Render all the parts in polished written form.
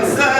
صل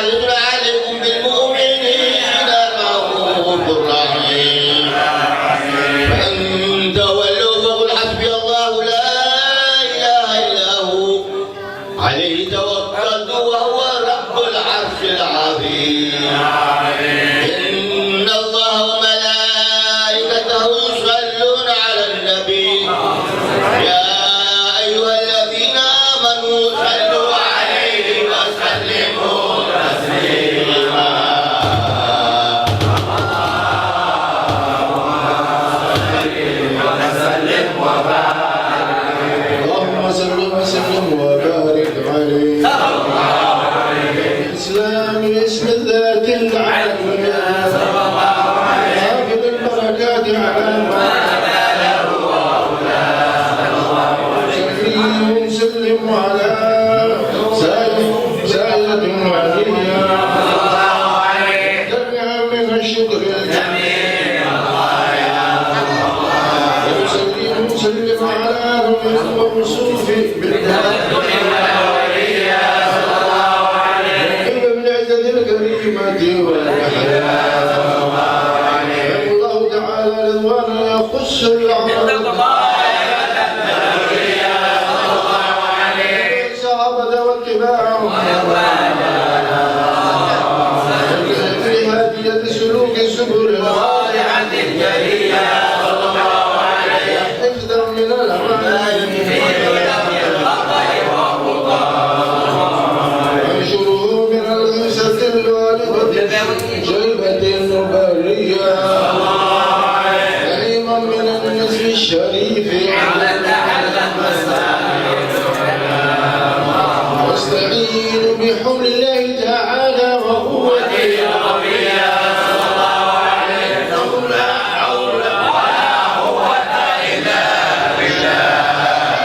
عزيز عليكم بالمؤمنين رؤوف رحيم فإن تولوا فقل حسبي الله لا إله إلا هو عليه توكلت وهو رب العرش العظيم إن الله وملائكته يصلون على النبي يا أيها الذين آمنوا صلوا عليه وسلموا تسليما اللهم صل وسلم وبارك عليه الإسلام اسم الذات العالية غافل البركات على ما وسلم على سائر وعليا جميعا من الشكر الجميل وسلم على رب الموصوف بالعزة الكريمة والحياة الله تعالى رضوانا يخص العمر الصحابة واتباعهم في هادية سلوك السبل الواضحة الجلية حفظا من الأمان وانشره من الخمسة الواردة جلبة النبارية كريما من النسل الشريف واستعين بحول الله تعالى وقوته الربية صلى الله عليه وسلم لا حول ولا قوة إلا بالله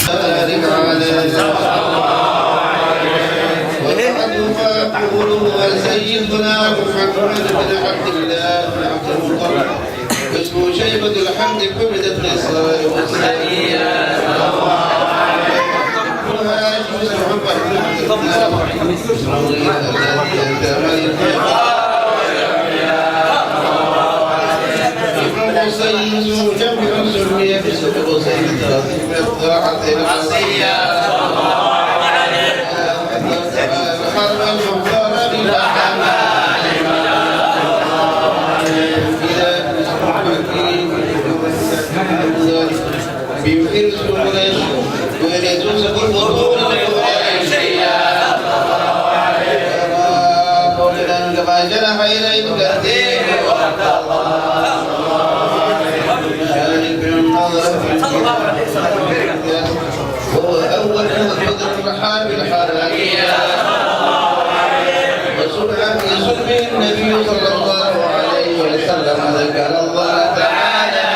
بارك على وقوله سيدنا محمد بن عبد الله بن عبد المطلب واسمه شيبة الحمد كبدت الإسراء والسرية سيد جمع سلمية في سبب سيد الطاعة العصية حرم المختار بلا حمال بيمكن سلمنا ويريدون سبيل مرور كما جنح إليك كثير وهو أول من الرحاب الحرامية وسبحان يسبه النبي صلى الله عليه وسلم ذكر الله تعالى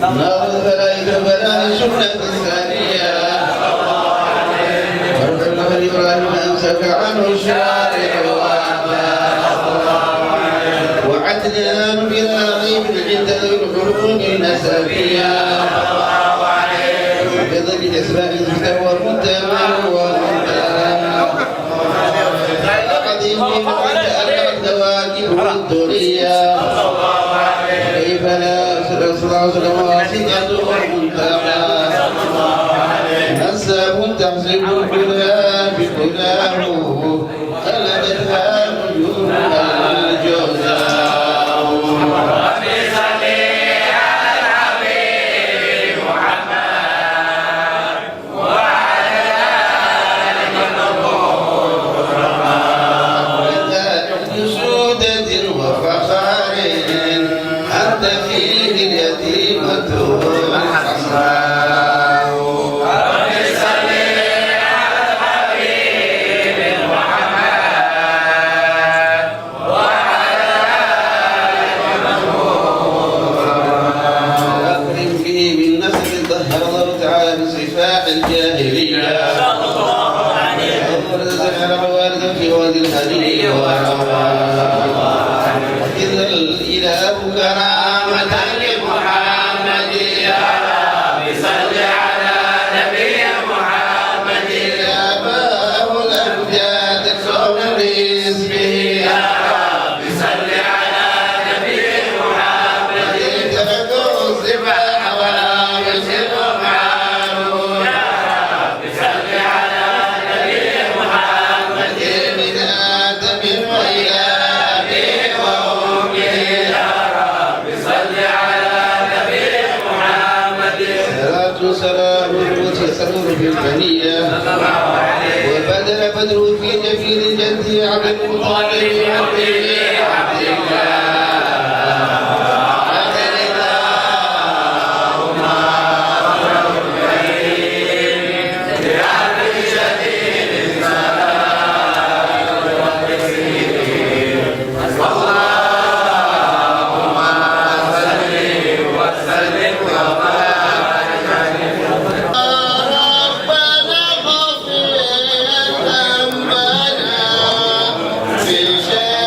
نار الفلائك فلا سنة ثانية إبراهيم أمسك عنه الشارع وعدنا بلا غيب عند الحلول النسبية بضبط أسماء الكتاب والمتمم والمتمم عظيم عند أربعة دواكب والدنيا كيف لا صلى الله عليه وسلم واسطة والمنتهى نسب تحسب الكلام بكلاه خلدتها نجوم الجزاء وبدل بدر في جبين جدي عبد المطلب عبد الله في شيخ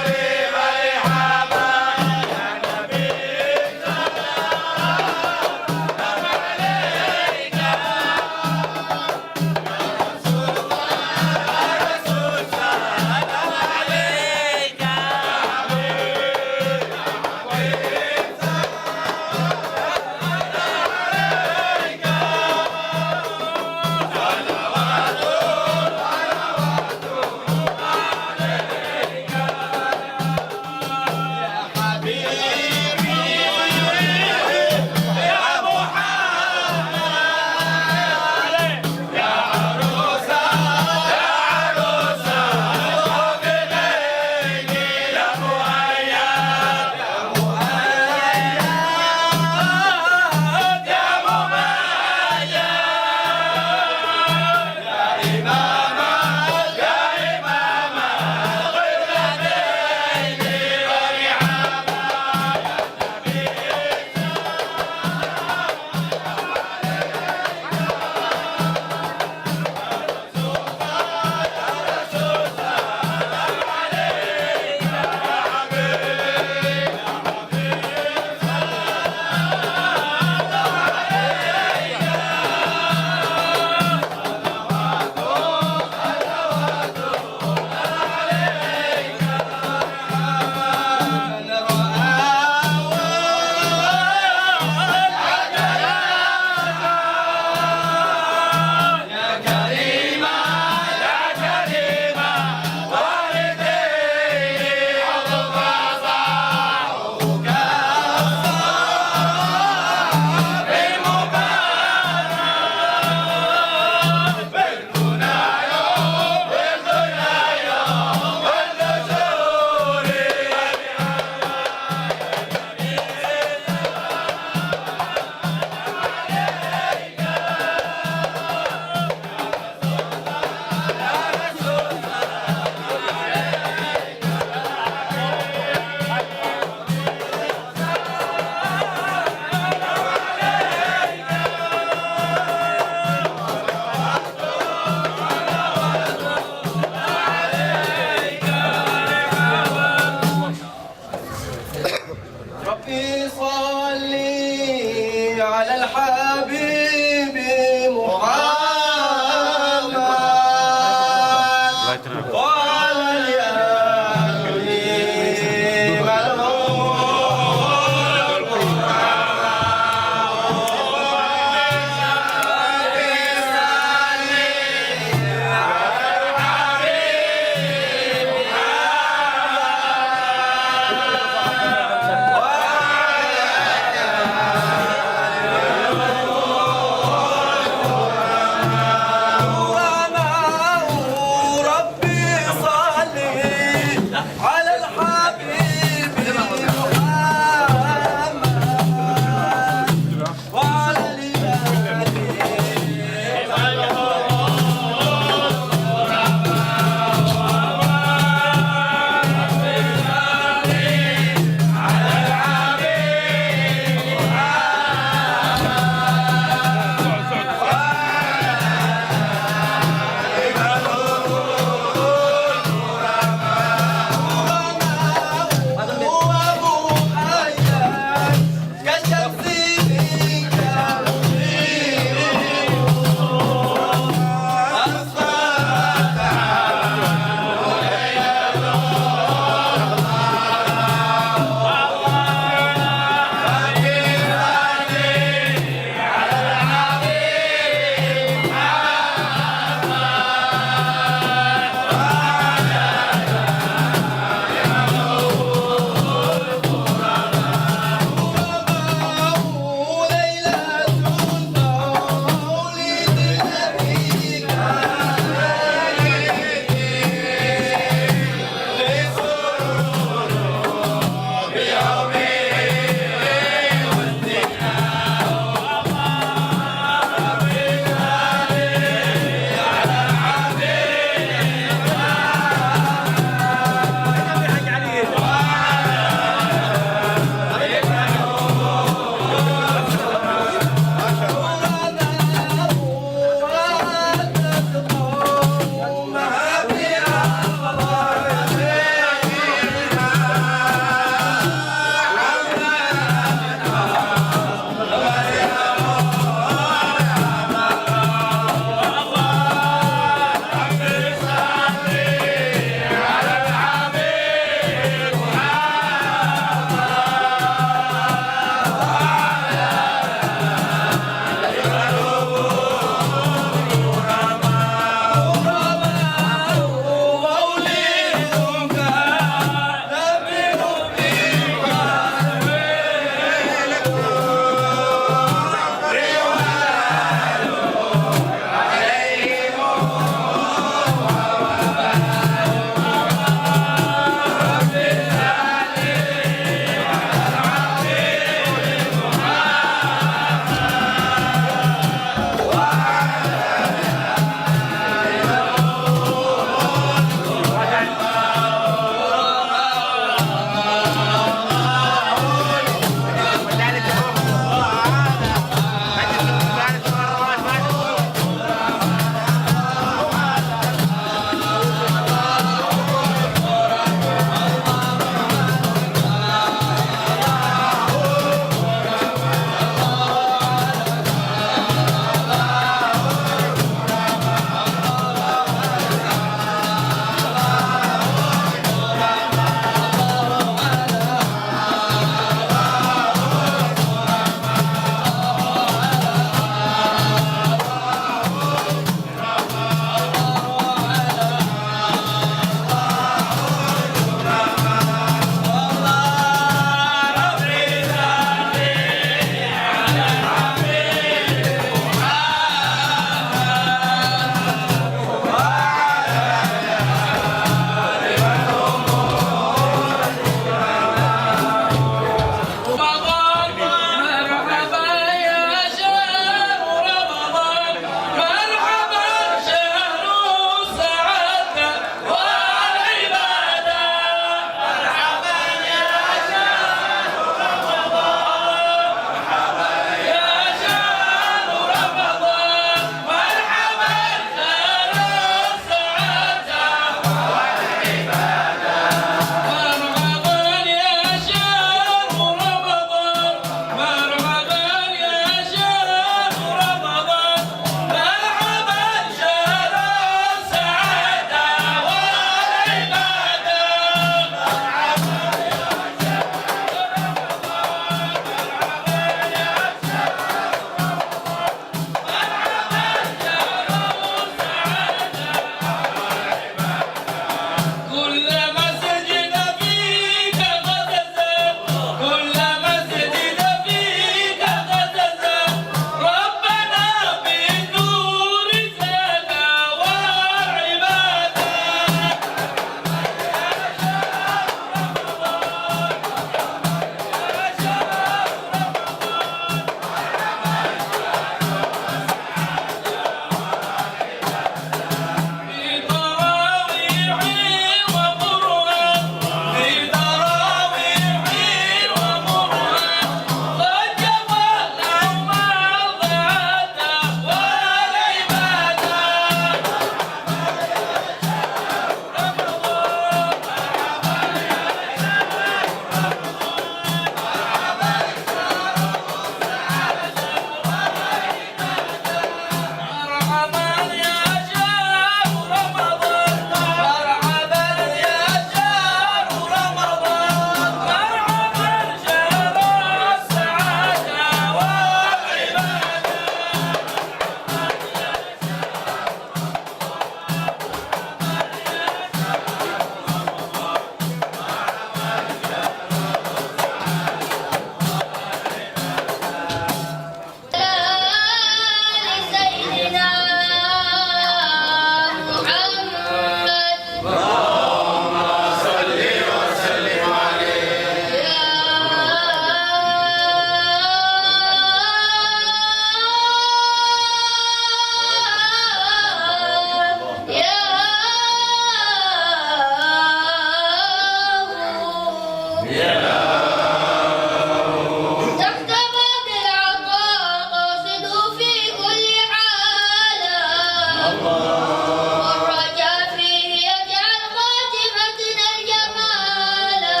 والرجاء فيه يجعل خاتمتنا الجمالا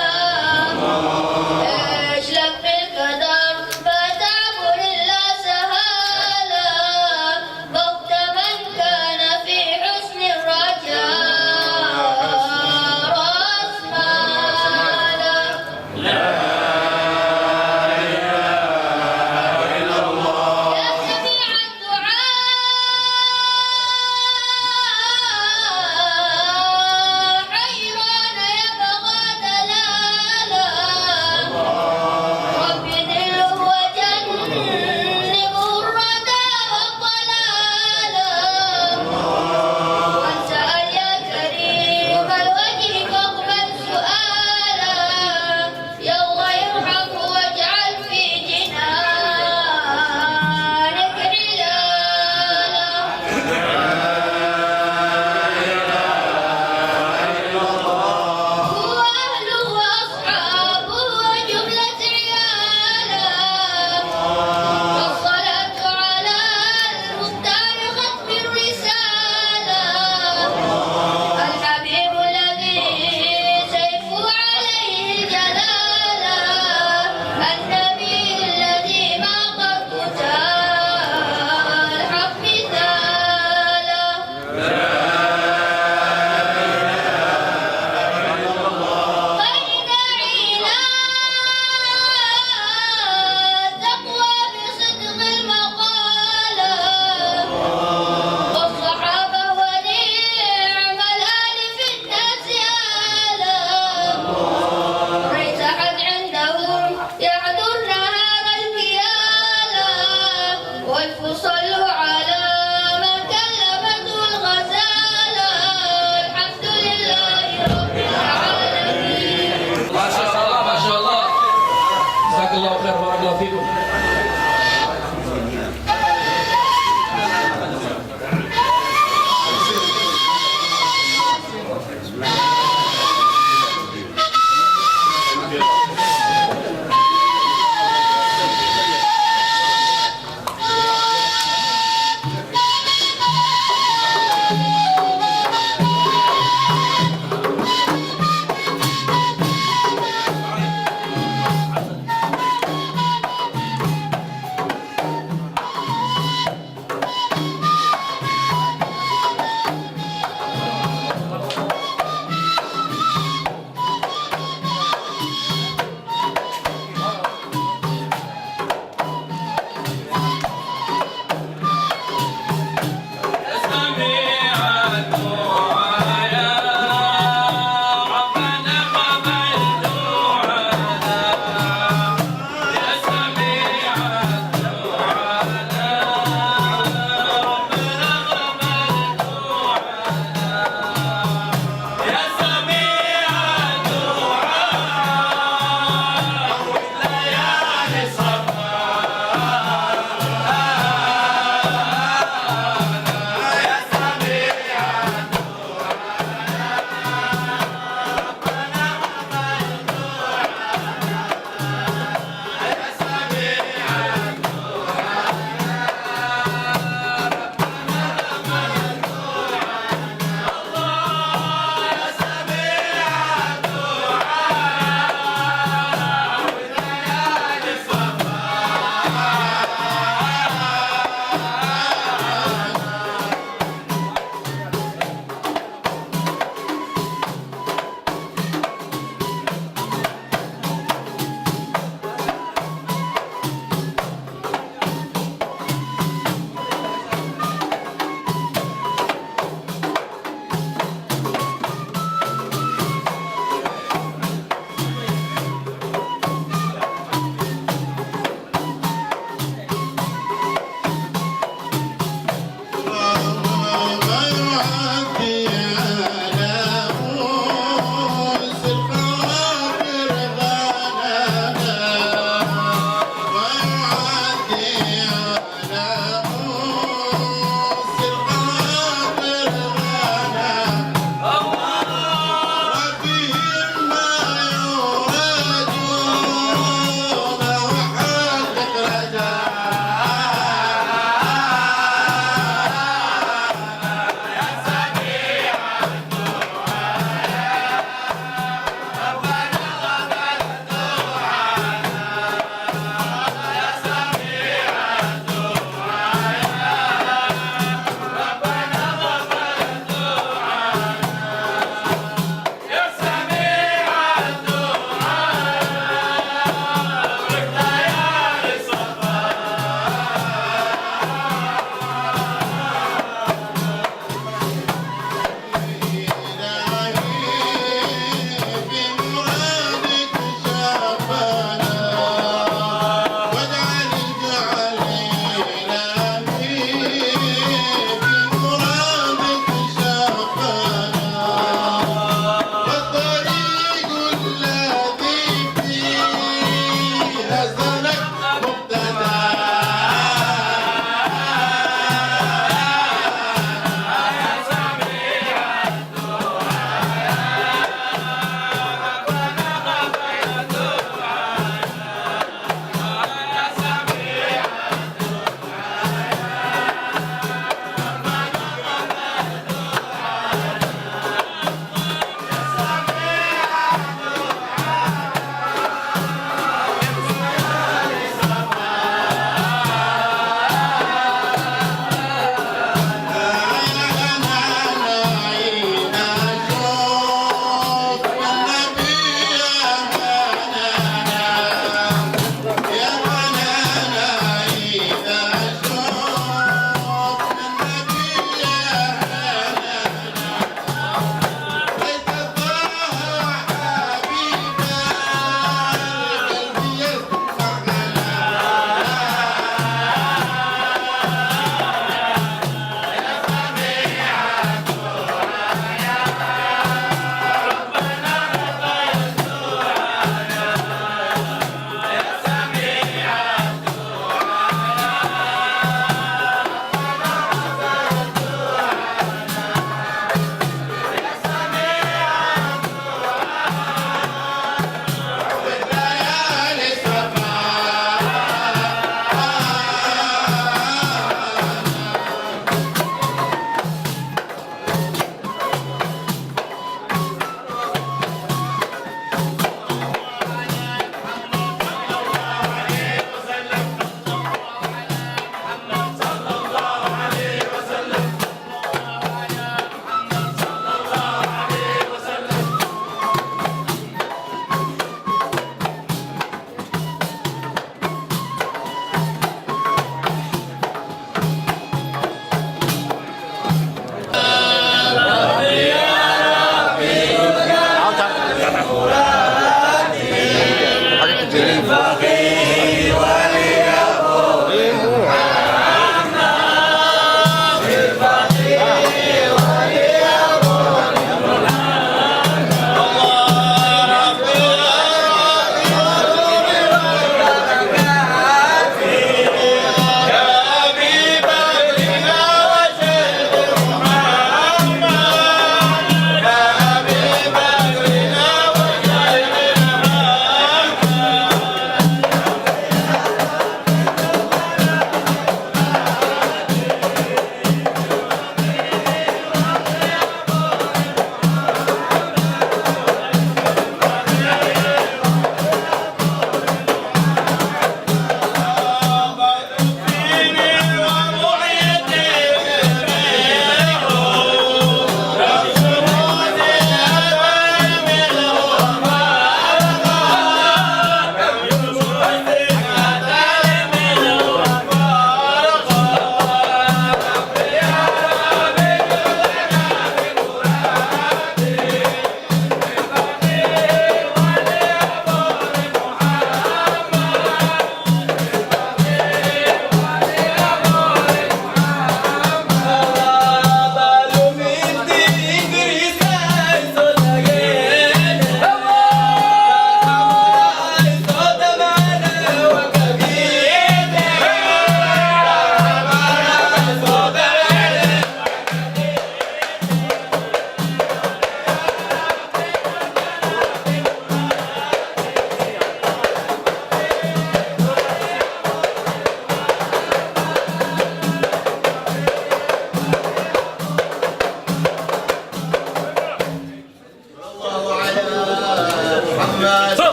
اشلك بالقدر فتعبر إلا سهالا بغت من كان في حسن الرجاء رأس مالا يا سميع الدعاء حيران يبغى دلالا رب ذله وجنبه الردى والضلالا واسأل يا كريم الوجه فاقبل سؤالا يوم يرحم واجعل في جنانك علالا هو أهله وأصحابه وجملة عيالا والصلاة على المختار ختم الرسالة الحبيب الذي سيفه عليه الجلالة النبي الذي ما قد قتال الحق مثالا بين عينا تقوى بصدق المقالة والصحابة ونعم الآل في الناس آلا ليس أحد عندهم يعذر نهار الكيالة والف صلوا على من كلمته الغزالة الحمد لله رب العالمين. ما شاء الله ما شاء الله جزاك الله خير بارك الله فيكم.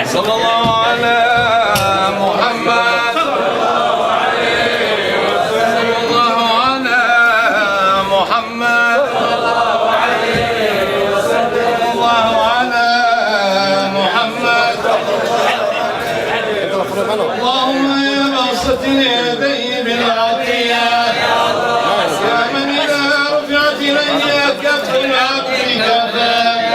صلى الله على محمد صلى الله عليه وسلم الله على محمد صلى الله عليه وسلم الله على محمد اللهم يا باسط اليدين بالعطيات يا من إذا رفعت إليك كف العبد كفاك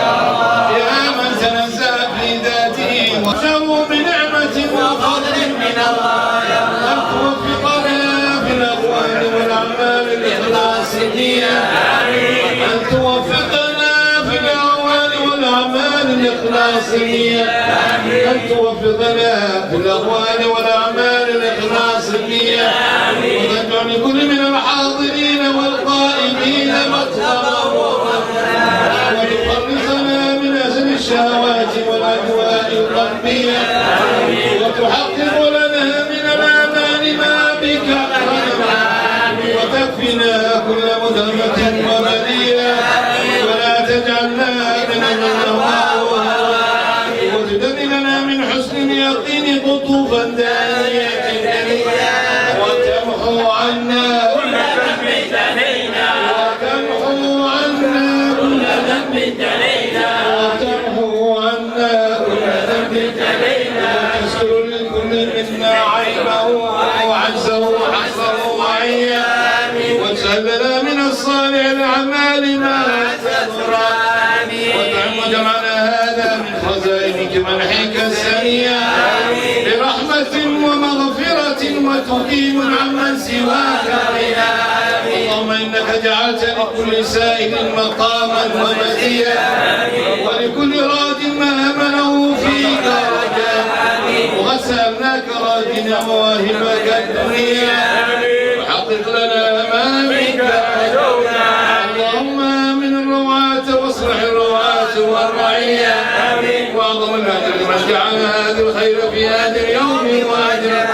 يا من تنزه في ذاته وشروا بنعمة وفضل من الله أن توفقنا في الأقوال والأعمال الإخلاص نية أن توفقنا في الأقوال والأعمال الإخلاص نية أن توفقنا في الأقوال والأعمال الإخلاص نية وتجعل لكل من الحاضرين والقائمين مطلبا وتخلصنا من أجل الشهوات والأهواء القلبية وتحقق لنا من الآمال ما بك أحرمنا وتكفنا كل مدرة وبلية ولا تجعلنا من الهواء وتدللنا من حسن اليقين قطوفا دانية وتمحو عنا كل ذنب علينا وتمحو عنا كل ذنب علينا وتمحو عنا كل ذنب علينا وتستر لكل منا عيبه وعجزه وحسره وعيه وتسلنا من الصالح الاعمال ما تسرى وتعم جمعنا هذا من خزائنك منحك السنيه برحمه ومغفره وتقيم عمن سواك غنى اللهم انك جعلت لكل سائل مقاما ومزيا ولكل راد ما امله فيك رجاء وغسلناك راجنا مواهبك الدنيا وحقق لنا ما بك رجونا اللهم من الرعاة واصلح الرعاة والرعية واعظم الاجر لمن جعل هذا الخير في هذا اليوم واجره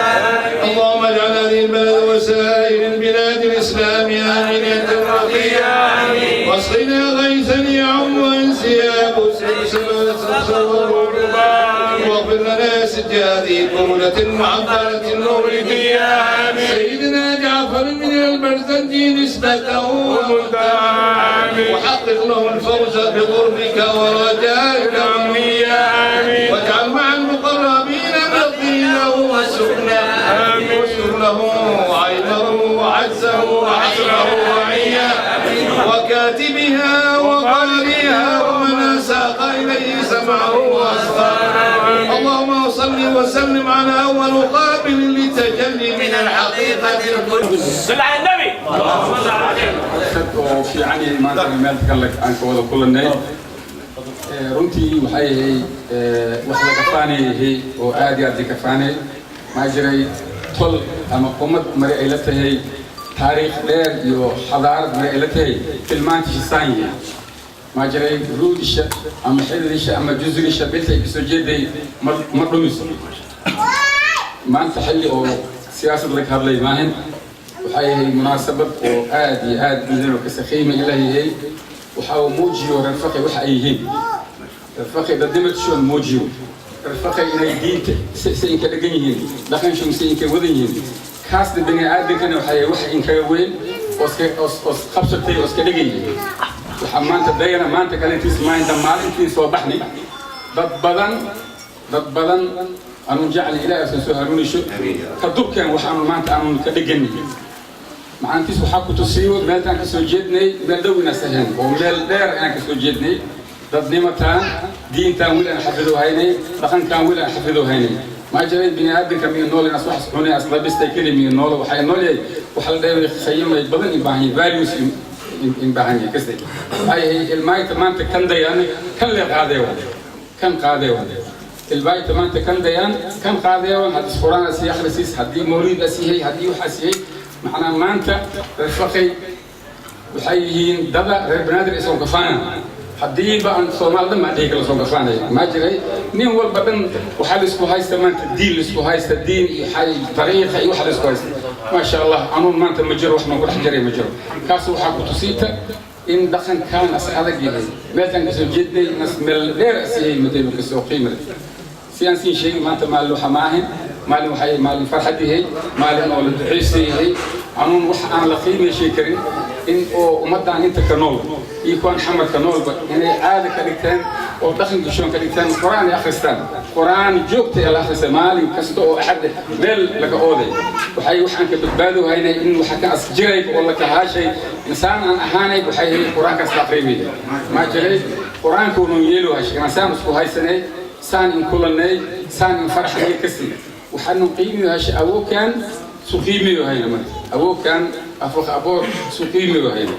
اللهم اجعل هذه البلد وسائر البلاد الاسلام امنه رخيه واسقنا غيثا يعم انسياب السلسله واغفر لنا سد هذه القرونه المعطره المورديه سيدنا جعفر من البرزنجي نسبته وحقق له الفوز بقربك ورجائك امنيه واجعل مع المقربين مقيله وسكنا واستر له عينه وعجزه وحسره وعيه وكاتبها وقارئها ومن ساق اليه سمعه واسراره اللهم صل وسلم على اول قابل لتجلي من الحقيقه القدس صل على النبي اللهم صل عليه oo fiican yahay maanta meel kale aan ka wada kulanay runtii waxay wax la kafaanayay oo aad iyo aad ka faanay ma jiray tol ama qomad mari ay la tahay taariikh dheer iyo xadaarad mari ay la tahay tilmaanti shisaaniye ma jiray ruudisha ama xididisha ama juzrisha bilay soo jeeday ma dhumis maanta xilli oo siyaasad la hadlay maahan waxay munaasabad oo aad iyo aad midna ka saxiima ilaahay waxa uu muujiyo rafaqi waxa ay yihiin rafaqi dadimad soo muujiyo rafaqi inay diinta si in ka dhagan yihiin dhaqan shum si in ka wadan yihiin kaas bini aadamkana wax in ka weyn oo qabsatay oo iska dhagay waxa maanta dayana maanta kale intii ismaayna maalintii soo baxnay dad badan anu jacl ilaahay soo haruunisho ka dubkan waxaanu maanta aanu ka dhaganay maantiis waxa ku tusiyo meeltaan ka soo jeednay meel dhawina sahan oo meel dheer aan ka soo jeednay dadnimataan diintaan wiil aan xafido haynay dhaqankaan wiil aan xafido haynay ma jiray bini aadamka min nool in asbax xunay asla bistay kelimi nool waxay noolay waxa la dheeray khayimay badan in baahan values in baahan kastay ay ilmaayta maanta kan dayaan kan la qaadeeyo البيت ما أنت كان ديان كان قاضي هذا القرآن أسيح رسيس هدي مولد أسيح هدي وحسيه معنا ما أنت رفقي وحيين دبا بنادر اسمه كفانا هدي بقى أنت صومال ده ما أديك اسمه كفانا ما جري نين هو بدن وحال اسمه هاي استمان الدين اسمه هاي الدين حي طريق أي واحد اسمه ما شاء الله عنون ما أنت مجر وإحنا نقول حجري مجر كاسو حق تسيته إن دخن كان أسعد جدا مثلا كسو جدي ناس ملير أسيه مدين كسو قيمة سياسي شيء ما أنت ماله حماهن ماله حي ماله فرحتي هي ماله ولد عيسي هي عنون وح عن لقيمة شيء كريم إن ومدة أنت كنول يكون حمد كنول يعني عادة كريتين ودخن كشون كريتين القرآن يا أخرستان القرآن جوبت يا أخرستان مالي كستو أحد ميل لك أودي وحي وحن كبتبادو هينا إنه حكى أسجريك والله كهاشي إنسان عن أهاني وحي القرآن كستقريبي ما جري القرآن كونوا يلو هاشي إنسان مسكو هاي سنة سان إن كل الناي سان إن فرح هي كسي وحن قيمي هاشي أبوه كان سقيمي وهينا من أبوه كان أفرخ أبوه سقيمي وهينا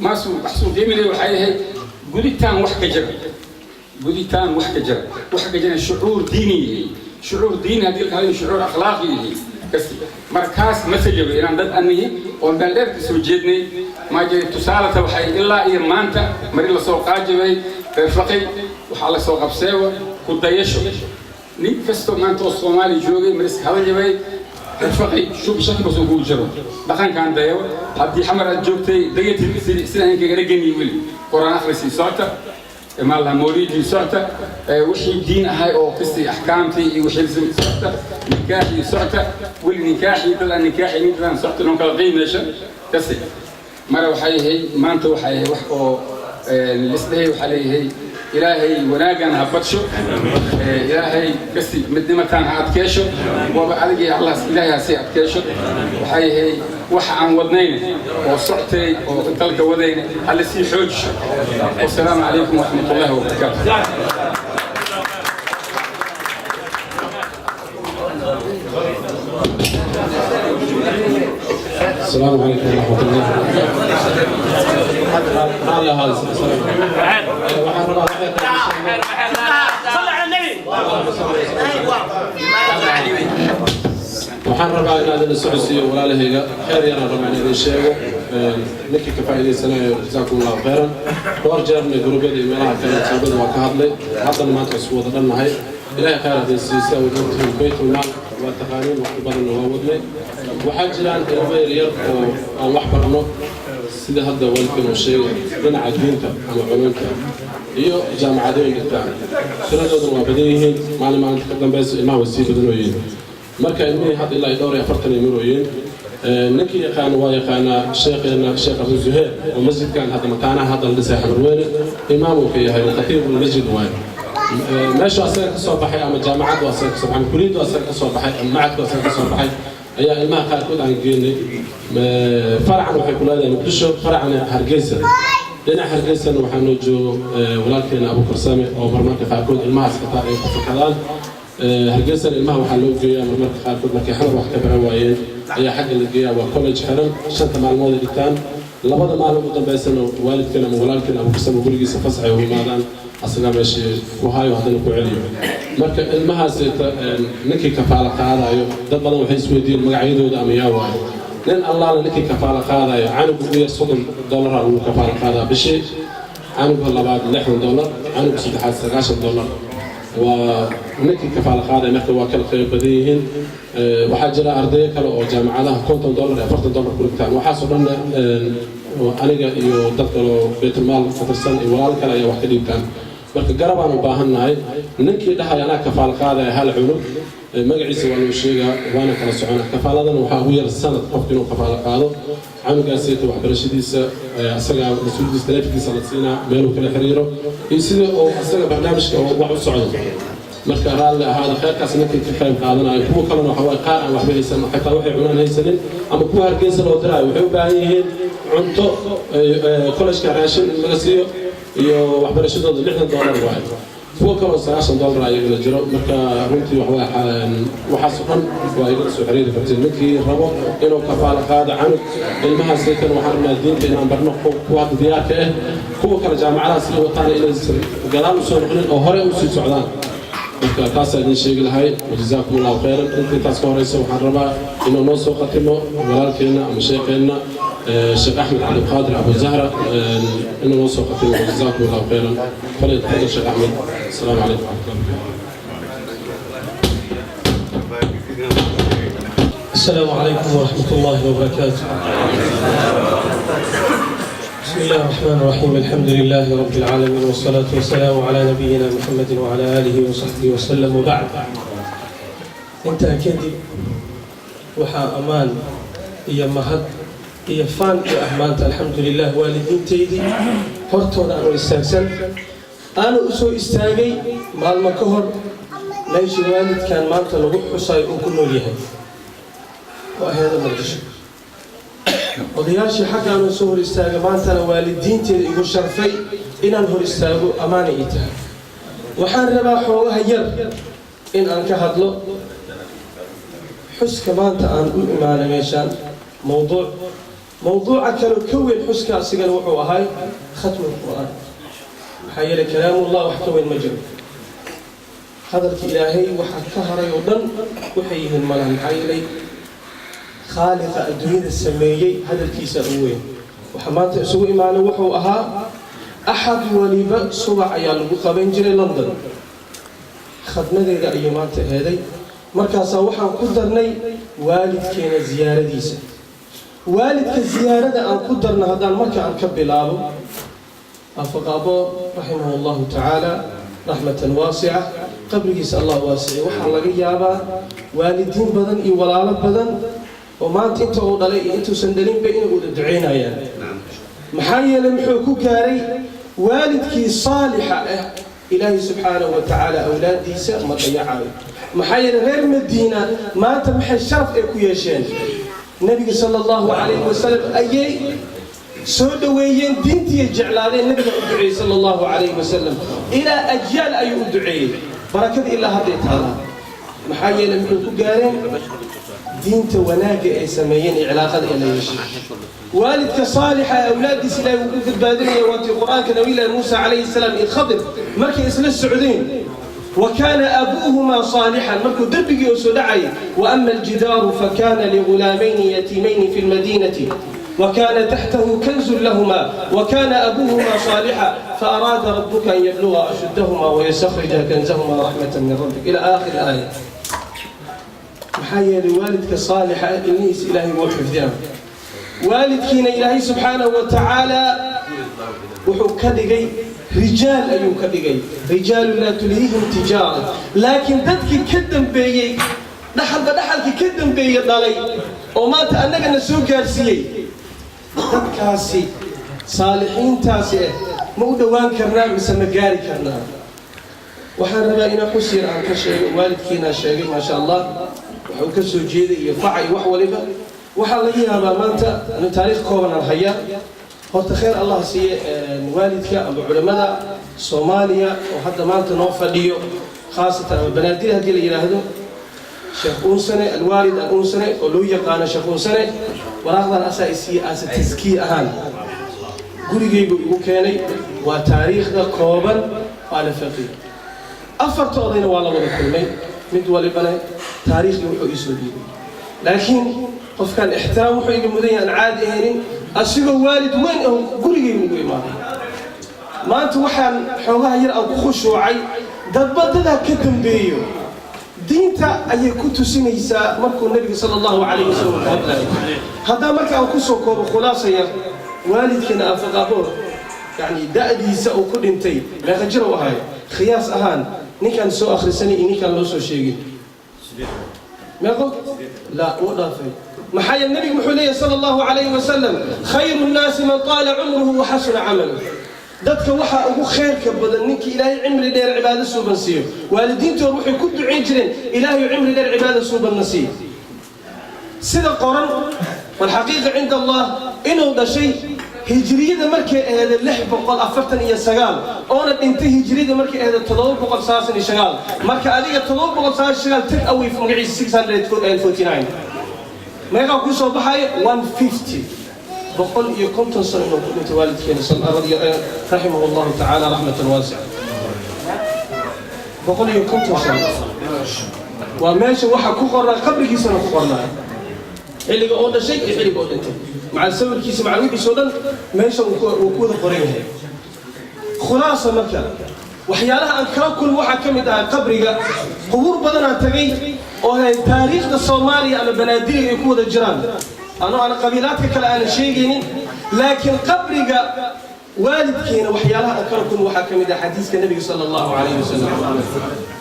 ما سقيمي لي وحي هي قلتان وحكة جرى قلتان وحكة جرى وحكة جرى شعور ديني شعور ديني هذه شعور أخلاقي كسي مركز مسجد إيران ضد أني وبندر تسوجدني ما جري تسالة وحي إلا إيه مانتا مريلا سوق عجبي رفقي وحال سوق بسيوة كنت يشو نيك كستو مانتو الصومالي جوجي مريس هذا جبي رفقي شو بشكل بس وجود جرو دخان كان دايو هدي حمر الجوبتي ديت سنة هيك رجعني يولي قرآن أخرسي صوتا مالها موليدي صوتا وحي الدين هاي أو قصي أحكامتي وحي لازم صوتا نكاحي صوتا واللي نكاحي طلع نكاحي مثلا صوتا لهم كالقيم ليش كسي مرة وحي هي ما أنت وحي وحكو الاستهي وحلي هي إلهي وناجن هبطشو إلهي كسي مدمتان هاتكيشو وبعدي الله إلهي هسي هاتكيشو وحي هي وح عن ودنين وصحتي وتلك ودين على سي حج والسلام عليكم ورحمة الله وبركاته. السلام عليكم ورحمة الله صل على النبي. waxaan rabaa inaad ila socodsiiyo walaalahayga khayr yaraan rabaa inaan idin sheego ninkii ka faa'iidaysanayo jazaakumullahu khayran dhowr jeerna gurubyada iyo meelaha kale toobada waa ka hadlay haddana maanta isku wada dhannahay ilaahay khayr haddii siisa wajahtiin baytulmaal waa taqaaniin waqti badanna waa wadnay waxaa jiraan ilmo yaryar oo aan wax barno sida hadda walkan uu sheegay dhinaca diinta ama culumta iyo jaamacadooyin dhigtaan tiradooduna waa badan yihiin maalin maalinta ka dambaysa ilmaha way sii badan yihiin marka ilmihii hadda ilaa dhowr iyo 40 marooyin ninkii yaqaan waa yaqaanaa sheekheena sheekh Abu Zuhair oo masjidkan hadda makaanaha hadda la dhisay Xamarweyne imaamku ka yahay khatiib masjid waay meesha asaga ka soo baxay ama jaamacad asaga ka soo baxay kulliyad asaga ka soo baxay ama macad asaga ka soo baxay ayaa ilmaha qaarkood aan geynay farcan waxay ku leedahay Muqdisho farcan Hargeysa dhinaca Hargeysana waxaa noo joogo walaalkeena Abu Karsame oo marmarka qaarkood ilmahaas ka taay ku fakadaan Hargeysa ilmaha waxaa loo geeyaa marmarka qaarkood markay xalal wax ka baran waayeen ayaa xagga la geeyaa waa college xiran 5 maalmood dhigtaan labada maalmood u dambeysana waalidkana ama walaalkeena Abu Karsame gurigiisa fasax ay u imaadaan asaga meeshii ku hayo hadana ku celiyo marka ilmahaas ninkii kafaala qaadayo dad badan waxay isweydiin magacyadooda ama yaa waayo nin Allah ninkii kafaala qaadayo canugu ugu yar $30 uu kafaala qaadaa bishii canugu labaad $60 canugu saddexaad $90 ونكي كفالة قاعدة نحن وكل خير بديهن وحاجة أرضية كلا أو جامعة $50 $40 كل كتان وحاسب أن أنا يدخلوا بيت المال فترسل إيوال كلا يوحد كان بس جربنا مباهنا هاي نكي ده أنا كفالة قاعدة هالعلوم مجلس والوشيجا وأنا كلا سعنا كفالة ذا وحاوير السنة قفنا كفالة قاعدة عن قاسية وحبرشديس أسرع مسؤول استلافي سنتنا ماله كلا حريره يصير أو أسرع برنامج أو واحد سعودي marka raali ahaada xeerkaas ninkii ka qayb qaadanayo kuwa kale waxa way qaar aan waxba haysan xitaa waxay cunaan haysanin ama kuwa Hargeysa loo diray waxay u baahan yihiin cunto college raashin laga siiyo iyo waxbarashadooda $60 waay kuwa kale $90 ayaga la jiro marka runtii waxa sugan waa iga soo xiriir kartay ninkii rabo inuu kafaala qaado canug ilmaha saytan waxaan rabnaa diinta inaan barno kuwa diyaarka ah kuwa kale jaamacadaha si wataan inay gadaal u soo noqdeen oo hore u sii socdaan marka taas ayaan sheegi lahay wajazaakum Allahu khayran intii taas ka horeysa waxaan rabaa inuu noo soo qatimo walaalkeena ama sheekheena Sheekh Ahmed Abdul Qadir Abu Zahra inuu noo soo qatimo wajazaakum Allahu khayran fadlan tafadhal Sheekh Ahmed assalamu alaykum السلام عليكم ورحمة الله وبركاته. بسم الله الرحمن الرحيم. الحمد لله رب العالمين والصلاة والسلام على نبينا محمد وعلى آله وصحبه وسلم. وبعد انت أكيد وحا أمان إيا مهد إيا فان إيا أحمانت الحمد لله والدين تيدي هرتون أنو استاكسن أنا أسو استاقي مع المكهر ليش الوالد كان مانتا لغو حصاي وكنو ليهي وهذا مردش odayaashii xagga aanu soo hor istaaga maantana waalidiinteeda igu sharfay inaan hor istaago ammaana ii tahay. waxaan rabaa xoogaha yar in aan ka hadlo xuska maanta aan u imaanay meeshaan mowduuca kale ka weyn xuska asigana wuxuu ahay khatmu lqur'aan. maxaa yeelay kalaamullah wax ka weyn ma jiro. hadalka ilaahay waxa ka haray oo dhan waxay yihiin malaha. maxaa yeelay خالق الدنيا السماوية هذا الكيس الأول وحمانت سوء إيمانه وحوها أحد وليبا صبع عيال قبين جري لندن خدمة ذي أيامات هذه مركز وحن قدرني والد كان زيارة ديسة والد كزيارة أن قدرنا هذا المركز عن كبلابه أفقابه رحمه الله تعالى رحمة واسعة قبل يسأل الله واسع وحلق يابا والدين بدن ولا بدن وما أنت أقول عليه أنتوا سندلين بين ودعينا يعني محايا لمحوكو كاري والدك صالحة إلهي سبحانه وتعالى أولاد ديسا ما ضيعوا محايا غير مدينة ما تمحي الشرف إكو يشان النبي صلى الله عليه وسلم أي سودويين دينتي يجعل عليه النبي أدعي صلى الله عليه وسلم إلى أجيال أي أدعي بركة إلا هديت هذا محايا لمحوكو كاري دينته وناقة سميين علاقة إلى يشي والدك صالحة أولادي سلا وقود البادرية وانت القرآن كنويلة موسى عليه السلام الخضر مركي إسل السعودين وكان أبوهما صالحا مركو دبقي وسدعي وأما الجدار فكان لغلامين يتيمين في المدينة وكان تحته كنز لهما وكان أبوهما صالحا فأراد ربك أن يبلغ أشدهما ويستخرج كنزهما رحمة من ربك إلى آخر الآية. محايا لوالدك صالحة النيس إلهي وحفظنا والدكين إلهي سبحانه وتعالى وحكدقي رجال أيو كدقي رجال لا تلهيهم تجارة لكن ددك كدن بيي دحلك كدن بيي دالي وما تأنك نسوق كارسيي ددكاسي صالحين تاسي مو دوان كرنا مسمى قاري كرنا وحان ربائنا حسير عن كشيء والدكينا شيء ما شاء الله وكسو جيدي يفعي وحولبا وحالي هذا مانتا أنه تاريخ كوبنا الحياة هو تخير الله سي والدك أبو علماء صوماليا وحتى مانتا نوفا ليو خاصة البنادير هدي إلى هذا شيخ أنسنة الوالد أنسنة ولو يقانا شيخ أنسنة وراغضا الأساسي أسا تزكي أهان قولي جيبو كاني وتاريخ ذا كوبا على فقيه أفرت أضينا والله ولا كلمين من دول البلد تاريخ يوحو يسودي لكن قف كان احترام وحو يقول مدين عادي هينين أسيقوا والد وين أو قولي يقول ما أنت وحن حوغا ير أو خشوعي دبت ذا كتم بيو دينتا أي كنت سنيسا مركو النبي صلى الله عليه وسلم هذا مركا أو كسوكو بخلاصة يا والد كنا أفقابور يعني دأدي سأو كل انتي ما غجروا هاي خياس أهان نكان سو آخر سنة نكان لو سو شيء ما قلت لا وضافي محايا النبي محولي صلى الله عليه وسلم خير الناس من طال عمره وحسن عمله دتك وحا أبو خير كبدن نك إلهي عمري دير عبادة سوب نسيب والدين تروحي كنت عجرين إلهي عمري دير عبادة سوب النسيب سيد القرآن والحقيقة عند الله إنه ده شيء هجرية مركي هذا اللحب بقول أفرتن إيا سجال أنا أنت هجرية مركي هذا التضارب بقول ساسن شغال مركي هذه التضارب بقول ساس شغال تك أوي في مقعد 649 ما يقع كل صوب حي 150 بقول يكون تصل إنه كنت والد كين صلى الله رحمه الله تعالى رحمة واسعة بقول يكون تصل وماشي واحد كقرنا قبل كيسنا كقرنا اللي قلنا شيء اللي قلنا أنت مع السبب كيس مع الوقت سودان ماشي وكود قرينه خلاصة مكان وحيالها أنكر كل واحد كم ده قبري قبور بدنا تبي oo hay taariikhda Soomaaliya ama banaadiriga ay ku wada jiraan ana qabiilaadka kale aan sheegaynin laakiin qabriga والدكين وحيالها أكركم وحكم حديث النبي صلى الله عليه وسلم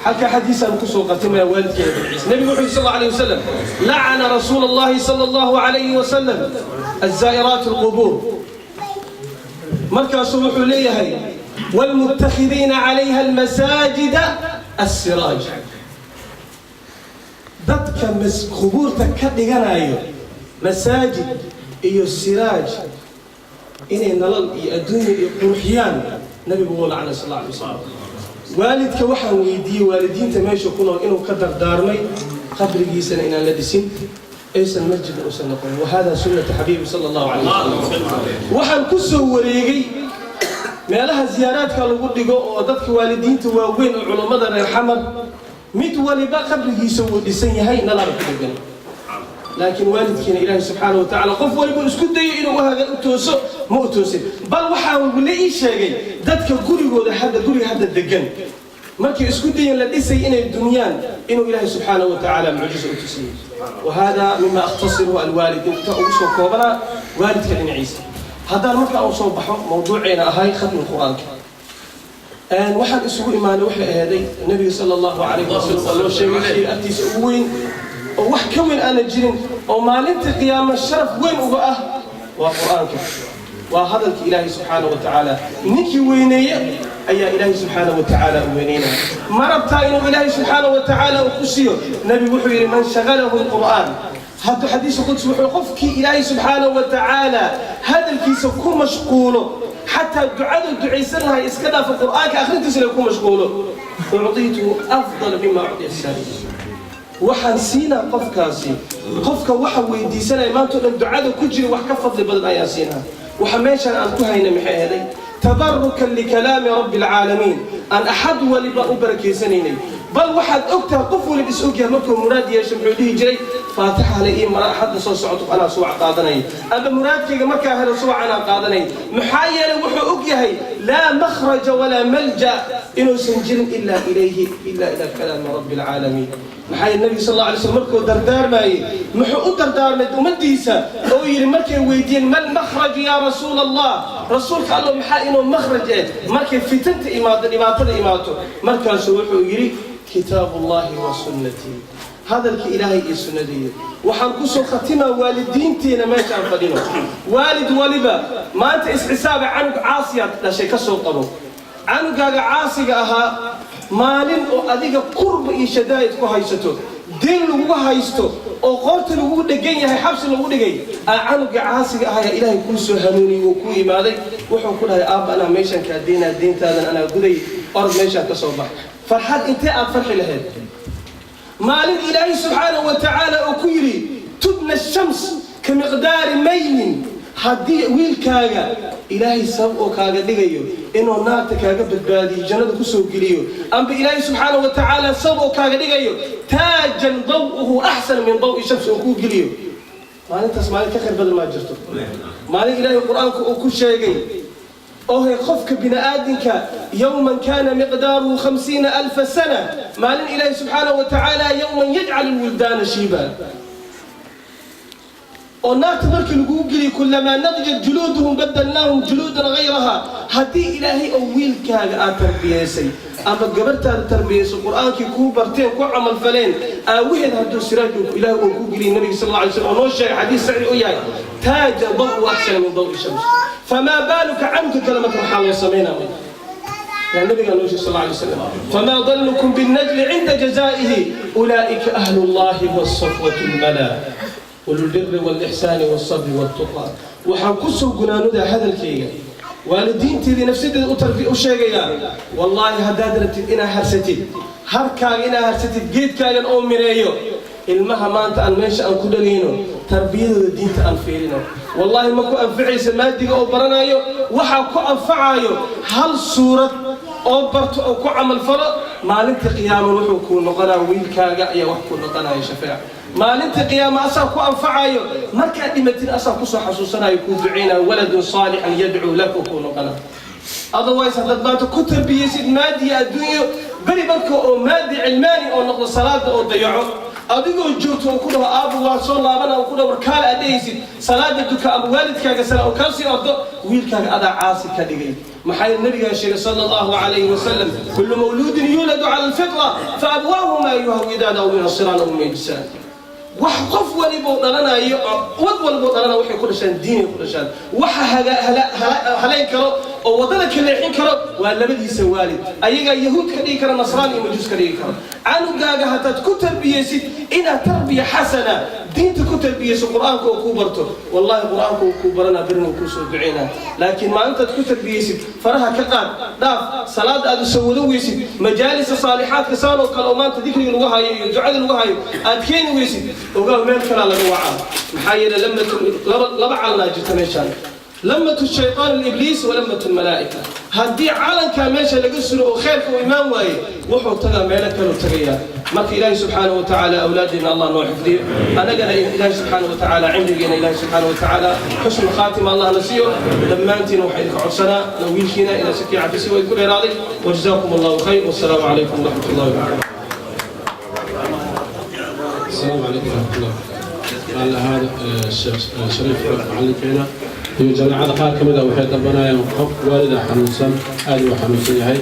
حكى حديثا كسو قتمة والدكين النبي محمد صلى الله عليه وسلم لعن رسول الله صلى الله عليه وسلم الزائرات القبور مركز صبح ليها والمتخذين عليها المساجد السراج ضدك قبور تكدغنايو مساجد iyo السراج إني نلل الدنيا يروحيان نبي بقول عليه الصلاة والسلام والد كوحن ويدي والدين تماشي كنا إنه قدر دارمي قبر جيسنا إن لدسين إيش المسجد أسنا وهذا سنة حبيبي صلى الله عليه وسلم وحن كسر وريجي ما لها زيارات كانوا يقول لي ضدك والدين توين علماء الحمر ميت ولبا قبر جيسوا لسنة هاي نلعب كده لكن والدكين إلهي سبحانه وتعالى قف ولبا اسكت دي إنه وهذا أتوسو مو أتوسي بل وحاول بلي إيش شيء ذاتك قولي هذا الدجن مركي اسكت دي لديسي إن الدنيا إنه إلهي سبحانه وتعالى معجز أتوسي وهذا مما أختصره الوالد إنك أوصو كوبرا والدك لن عيسى هذا المركي أوصو بحق موضوعنا هاي ختم القرآن أن واحد اسمه إيمان وحي هذا النبي صلى الله عليه وسلم قال له شيء أتي سوين وحكوين أنا جرين وما لنت قيام الشرف وين وبقى وقرآنك وهذا الإله سبحانه وتعالى نكي وينية أي إله سبحانه وتعالى وينينا ما ربطا إنه إله سبحانه وتعالى وقصيه نبي وحي من شغله القرآن هذا حديث قدس وحي قفك إله سبحانه وتعالى هذا الكيس يكون مشغوله حتى الدعاء سرها يسكدها في القرآن كأخرين تسل يكون مشغوله أعطيته أفضل مما أعطي السالي waxaan siinaa qofkaasi qofka waxa weydiisanay maanta dhan ducada ku jira wax ka fadli badan ayaan siinaa waxa meeshan aan ku hayna maxay ahayd tabarrukan li kalaami rabbil alamin an ahad waliba ubarakeysanayna bal waxaad ogtaa qof waliba is ogyahay markuu muraad yeesho muxuu dhihi jiray faatiha alayhi mara ahad soo socoto ana soo qaadanay aba muraadkayga markaa helo soo ana qaadanay maxaa yeelay wuxuu ogyahay la makhraj wala malja inuu sanjirin illa ilayhi illa ila kalaami rabbil alamin maxay nabi sallallahu alayhi wasallam markuu dardaarmay muxuu u dardaarmay umadiisa oo yiri markay weydiin mal makhraj ya rasuul allah rasuulka allah maxaa inuu makhraj markay fitanta dhibaatada imaato markaas wuxuu yiri kitaabullahi wa sunnati hadalka ilaahay iyo sunnadiisa waxaan ku soo khatimaa waalidiinteena meeshaan fadhino waalid waliba maanta isxisaab canug caasiyad dhashay ka soo qabo canugaaga caasiga ahaa maalin oo adiga qurb iyo shadaa'id ku haysato deen lagu haysto oo qoorta lagu dhagan yahay xabsi lagu dhigay canuga caasiga ahaa ilaahay ku soo hanuuniyay oo ku imaaday wuxuu ku dhahay aab ana meeshan ka deentaadan ana guday orod meeshan ka soo bax farxad intee aad farxi lahayd maalin ilaahay subxaanahu wa tacaala oo ku yiri tubna shams ka miqdaari maylin haddii wiilkaaga ilaahay sabab oo kaaga dhigayo inuu naarta kaaga badbaadiyo jannada ku soo geliyo amba ilaahay subxaanahu wa tacaala sabab oo kaaga dhigayo taajan dawuhu ahsan min dawi shams oo ku geliyo maalintaas maalin ka khayr badan ma jirto maalin ilaahay quraanka uu ku sheegay oo hay qofka bini'aadinka yawman kana miqdaruhu 50000 sana maalin ilaahay subxaanahu wa tacaala yawman yaj'al alwildana shiba ونات مرك الجوجل كلما نضجت جلودهم بدلناهم جلودا غيرها هدي إلهي أول كان تربية سي أما جبرت التربية القرآن كي كوبرتين كوعمل فلين وين هدو سراج إله وجوجل النبي صلى الله عليه وسلم ونوشة حديث سعيد وياي تاج ضوء أحسن من ضوء الشمس فما بالك عنك كلمة محال وسمينا يعني النبي صلى الله عليه وسلم فما ظنكم بالنجل عند جزائه أولئك أهل الله والصفوة الملا والبر والإحسان والصبر والتقى وحنكسو قنانودا هذا الكيغا والدين تيدي نفسيتي أتربي أشيغيا والله هدادرتي إنا هرستي هركاغ إنا هرستي جيد كاغن أو مريو المها ما أنت أن ماشي أن كدلينو تربية الدين تأنفيرينو والله ما كو أنفعي سمادي أو برنايو وحا كو أنفعايو هل صورة أو برتو أو كو عمل فرق ما لنت قيام وحو كو نقنا ويلكاغا يا وحكو نقنا يا شفاع مالنت قيامة أصاب كو أنفعايو ما كان دمتين أصاب كو حسوسنا يكون دعينا ولد صالح يدعو لك وكون قنا otherwise هذا بانتو كتر بيسيد مادي الدنيا بري بركو أو مادي علماني أو نقل صلاة أو ضيعه adigoo joogto oo ku dhaho aabu waa soo laabana oo ku dhaho warkaal adaysid salaada duka ama waalidkaaga sala oo kaasii ordo wiilkaaga adaa caasi ka dhigay maxay nabiga sheegay sallallahu alayhi wasallam kullu mawludin yuladu ala alfitra fa abwahu ma yuhawidana aw yunasirana aw yujsan wax qof waliba dhalanayo wad walba dhalana waxay ku dhashaan diin ku dhashaan waxa haleen karo oo wadada ka leexin karo waa labadiisa waalid ayaga yahuud ka dhigi kara nasraan iyo majuus ka dhigi kara anugaaga hadaad ku tarbiyaysid ina tarbiya hasana diinta ku tarbiyayso quraanka oo ku barto wallahi quraanka oo ku barana birna ku soo duceena laakiin maanta ku tarbiyaysid faraha ka qaad dhaaf salaad aad soo wada weysid majaalis saalihaadka saano kale oo maanta dikriga lagu hayo iyo ducada lagu hayo aad keen weysid ogaa meel kala laga wacaa maxaa yeelay laba calna jirta meeshaan لمة الشيطان الإبليس ولمة الملائكة هدي علن كاميشة لقصر وخيرك وإمام واي وحو تغى ميلك وتغيا مكي إلهي سبحانه وتعالى أولادنا الله نوع حفظيه أنا قال إلهي سبحانه وتعالى عمري قينا إلهي سبحانه وتعالى حسن خاتم الله نسيه لما أنت نوحي لك عرسنا نويل فينا إلى سكي عبسي ويقول راضي وجزاكم الله خير والسلام عليكم ورحمة الله وبركاته السلام عليكم ورحمة الله قال هذا الشيخ شريف معلم فينا في جماعة قال كمدا وحيد ربنا يوم حق والد حنوسا آل وحنوسا هاي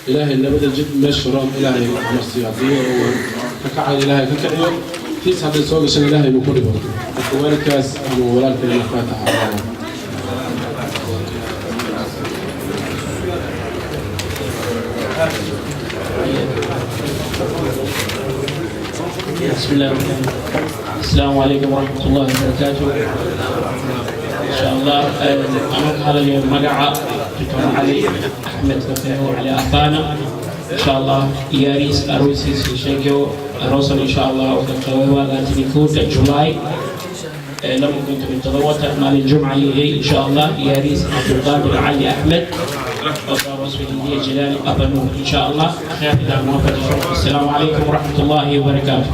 إلهي اللي بدأ جد مشروع إلهي مرسي عطيه وكعد إلهي ككعيو في سعد السوق عشان إلهي بكل برد والد كاس أبو ولاد في المفاتحة بسم الله الرحمن الرحيم السلام عليكم ورحمة الله وبركاته إن شاء الله أنا هذا اليوم مقعة دكتور علي أحمد كفيه على أفانا إن شاء الله ياريس أروسيس شيكو أروسل إن شاء الله وكتوه لاتني كود جولاي لما كنت متضوطة مال الجمعة إن شاء الله ياريس عبد القادر علي أحمد وصار وصف الهدية جلال أبنو إن شاء الله خير إذا موافق السلام عليكم ورحمة الله وبركاته